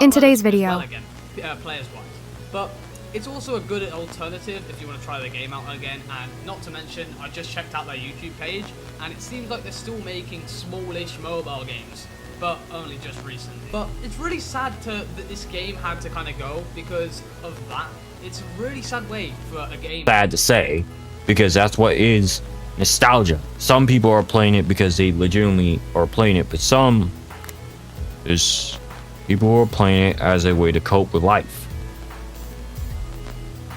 in today's video. Well again, players-wise. But it's also a good alternative if you want to try the game out again, and not to mention, I just checked out their YouTube page, and it seems like they're still making smallish mobile games, but only just recently. But it's really sad that this game had to kind of go because of that. It's a really sad way for a game. Sad to say, because that's what is nostalgia. Some people are playing it because they legitimately are playing it, but some is people who are playing it as a way to cope with life.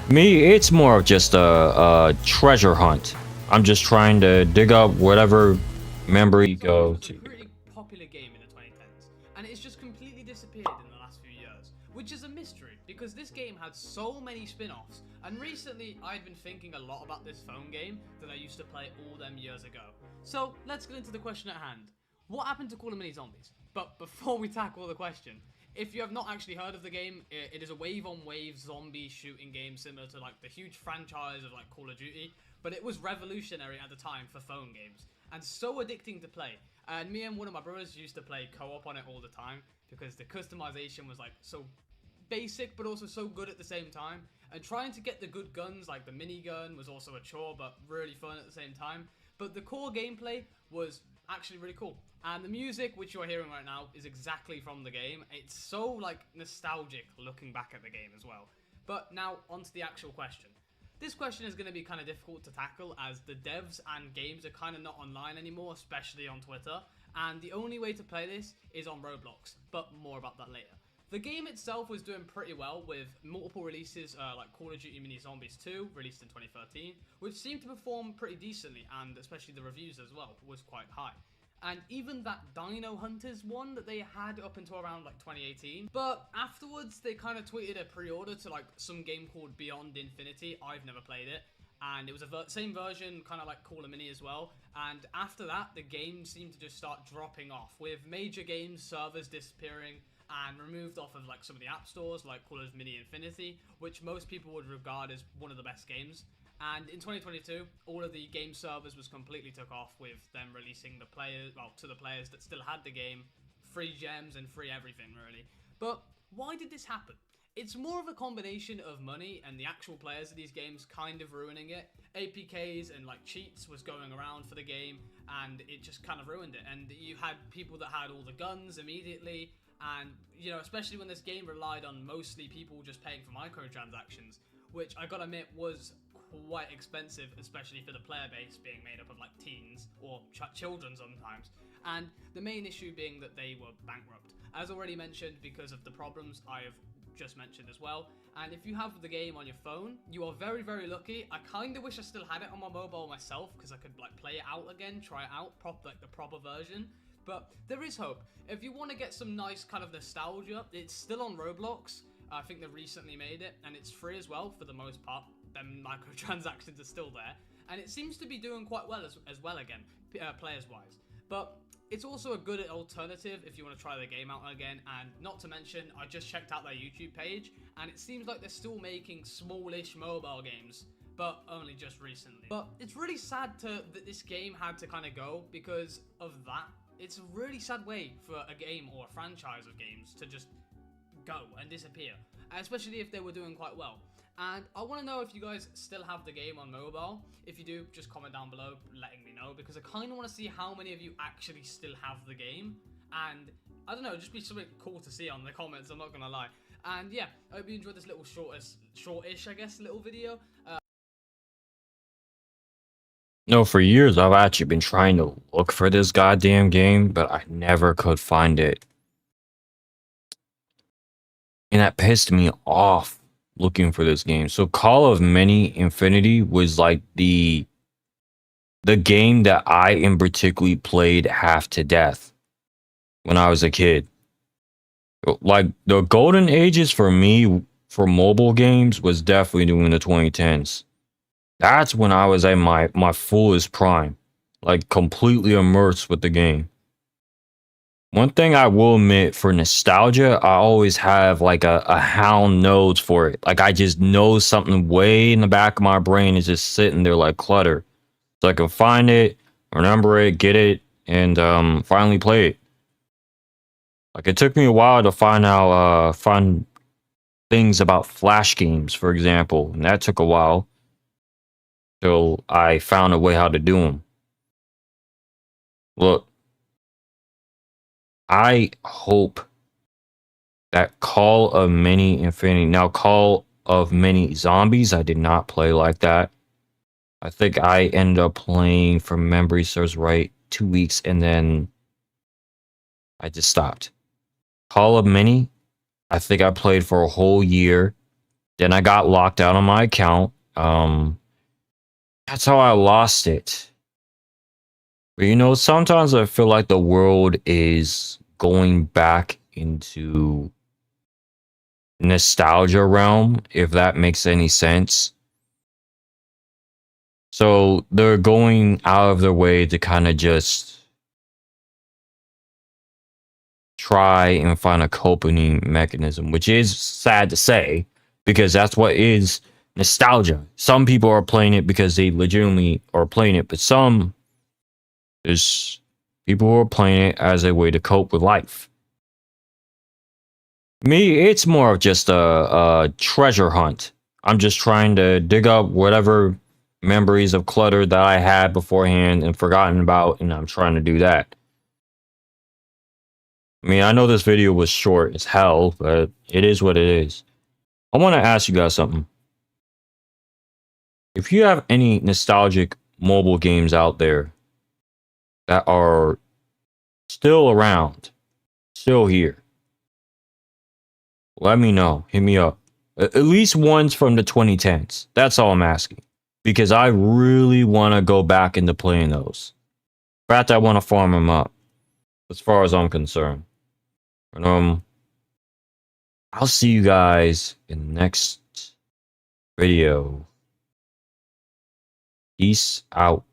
Me, it's more of just a treasure hunt. I'm just trying to dig up whatever memory go to. Pretty popular game in the 2010s, and it's just completely disappeared in the last few years, which is a mystery because this game had so many spin-offs. And recently, I've been thinking a lot about this phone game that I used to play all them years ago. So let's get into the question at hand. What happened to Call of Mini Zombies? But before we tackle the question, if you have not actually heard of the game, it is a wave-on-wave zombie shooting game similar to like the huge franchise of like Call of Duty, but it was revolutionary at the time for phone games and so addicting to play. And me and one of my brothers used to play co-op on it all the time because the customization was like so basic but also so good at the same time. And trying to get the good guns like the minigun was also a chore but really fun at the same time. But the core gameplay was actually really cool. And the music, which you're hearing right now, is exactly from the game. It's so, like, nostalgic looking back at the game as well. But now, onto the actual question. This question is going to be kind of difficult to tackle as the devs and games are kind of not online anymore, especially on Twitter. And the only way to play this is on Roblox, but more about that later. The game itself was doing pretty well with multiple releases like Call of Duty Mini Zombies 2, released in 2013, which seemed to perform pretty decently, and especially the reviews as well was quite high. And even that Dino Hunters one that they had up until around like 2018. But afterwards, they kind of tweeted a pre-order to like some game called Beyond Infinity. I've never played it. And it was a same version, kind of like Call of Mini as well. And after that, the game seemed to just start dropping off, with major game servers disappearing and removed off of like some of the app stores like Call of Mini Infinity, which most people would regard as one of the best games. And in 2022, all of the game servers was completely took off, with them releasing the players, well, to the players that still had the game, free gems and free everything really. But why did this happen? It's more of a combination of money and the actual players of these games kind of ruining it. APKs and like cheats was going around for the game, and it just kind of ruined it. And you had people that had all the guns immediately, and you know, especially when this game relied on mostly people just paying for microtransactions, which I gotta admit was quite expensive, especially for the player base being made up of like teens or children sometimes. And the main issue being that they were bankrupt, as already mentioned, because of the problems I have just mentioned as well. And if you have the game on your phone, you are very, very lucky. I kind of wish I still had it on my mobile myself because I could like play it out again, try it out, like the proper version. But there is hope. If you want to get some nice kind of nostalgia, it's still on Roblox. I think they recently made it, and it's free as well for the most part. Them microtransactions are still there, and it seems to be doing quite well as well again, players-wise. But it's also a good alternative if you want to try the game out again, and not to mention, I just checked out their YouTube page, and it seems like they're still making smallish mobile games, but only just recently. But it's really sad that this game had to kind of go because of that. It's a really sad way for a game or a franchise of games to just go and disappear, especially if they were doing quite well. And I want to know if you guys still have the game on mobile. If you do, just comment down below letting me know, because I kind of want to see how many of you actually still have the game. And I don't know, just be something cool to see on the comments, I'm not gonna lie. And yeah, I hope you enjoyed this little shortish I guess little video. No, for years I've actually been trying to look for this goddamn game, but I never could find it. And that pissed me off looking for this game. So Call of Mini Infinity was like the game that I in particularly played half to death when I was a kid. Like the golden ages for me for mobile games was definitely during the 2010s. That's when I was at my fullest prime, like completely immersed with the game. One thing I will admit, for nostalgia, I always have like a hound nose for it. Like I just know something way in the back of my brain is just sitting there like clutter. So I can find it, remember it, get it, and finally play it. Like it took me a while to find things about flash games, for example, and that took a while till I found a way how to do them. Look, I hope that Call of Many Infinity. Now, Call of Many Zombies, I did not play like that. I think I ended up playing, from memory serves right, 2 weeks, and then I just stopped. Call of Many, I think I played for a whole year. Then I got locked out on my account. That's how I lost it. But you know, sometimes I feel like the world is going back into nostalgia realm, if that makes any sense. So they're going out of their way to kind of just try and find a coping mechanism, which is sad to say, because that's what is nostalgia. Some people are playing it because they legitimately are playing it, but there's people who are playing it as a way to cope with life. Me, it's more of just a treasure hunt. I'm just trying to dig up whatever memories of clutter that I had beforehand and forgotten about, and I'm trying to do that. I mean, I know this video was short as hell, but it is what it is. I want to ask you guys something. If you have any nostalgic mobile games out there that are still around, still here, let me know. Hit me up. At least ones from the 2010s. That's all I'm asking. Because I really want to go back into playing those. In fact, I want to farm them up. As far as I'm concerned. And, I'll see you guys in the next video. Peace out.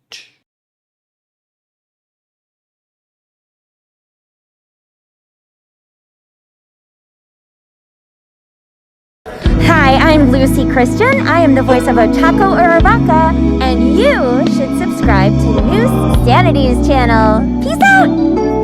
Hi, I'm Lucy Christian. I am the voice of Ochako Uraraka, and you should subscribe to Neusxanity's channel. Peace out!